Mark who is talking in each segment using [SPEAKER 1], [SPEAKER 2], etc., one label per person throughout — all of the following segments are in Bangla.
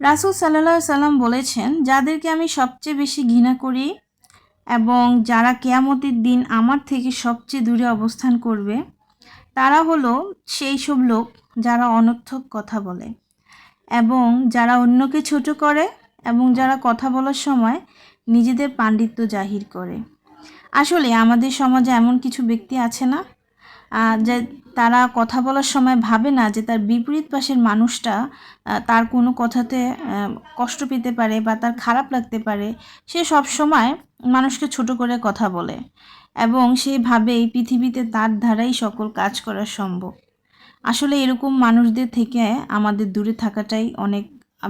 [SPEAKER 1] রাসূল সাল্লাল্লাহু আলাইহি সাল্লাম বলেছেন, যাদেরকে আমি সবচেয়ে বেশি ঘৃণা করি এবং যারা কিয়ামতের দিন আমার থেকে সবচেয়ে দূরে অবস্থান করবে, তারা হলো সেই সব লোক যারা অনর্থক কথা বলে এবং যারা অন্যকে ছোট করে এবং যারা কথা বলার সময় নিজেদের পাণ্ডিত্য জাহির করে। আসলে আমাদের সমাজে এমন কিছু ব্যক্তি আছে না, যে তারা কথা বলার সময় ভাবে না যে তার বিপরীত পাশের মানুষটা তার কোনো কথাতে কষ্ট পেতে পারে বা তার খারাপ লাগতে পারে। সে সব সময় মানুষকে ছোট করে কথা বলে এবং সে ভাবে এই পৃথিবীতে তার দ্বারাই সকল কাজ করা সম্ভব। আসলে এরকম মানুষদের থেকে আমাদের দূরে থাকাটাই অনেক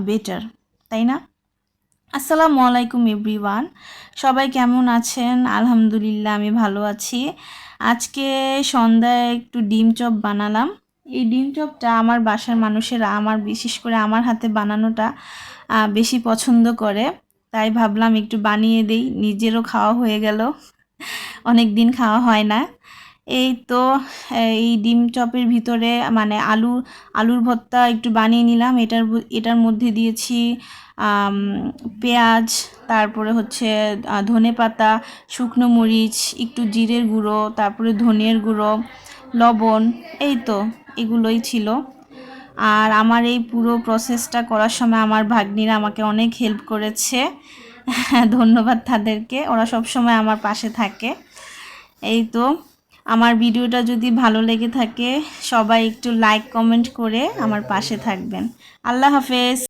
[SPEAKER 1] বেটার, তাই না? আসসালামু আলাইকুম এভরিওয়ান, সবাই কেমন আছেন? আলহামদুলিল্লাহ আমি ভালো আছি। আজকে সন্ধ্যায় একটু ডিম চপ বানালাম। এই ডিম চপটা আমার বাসার মানুষেরা বিশেষ করে আমার হাতে বানানোটা বেশি পছন্দ করে, তাই ভাবলাম একটু বানিয়ে দেই, নিজেরও খাওয়া হয়ে গেল। অনেক দিন খাওয়া হয় না। এই তো এই ডিম চপের ভিতরে মানে আলুর ভর্তা একটু বানিয়ে নিলাম। এটার মধ্যে দিয়েছি পেঁয়াজ, তারপরে হচ্ছে ধনেপাতা, শুকনো মরিচ, একটু জিরের গুঁড়ো, তারপরে ধনিয়ার গুঁড়ো, লবণ, এই তো এগুলোই ছিল। আর আমার এই পুরো প্রসেসটা করার সময় আমার ভাগ্নিরা আমাকে অনেক হেল্প করেছে। ধন্যবাদ তাদেরকে, ওরা সব সময় আমার পাশে থাকে। এই তো আমার ভিডিওটা যদি ভালো লেগে থাকে সবাই একটু লাইক কমেন্ট করে আমার পাশে থাকবেন। আল্লাহ হাফেজ।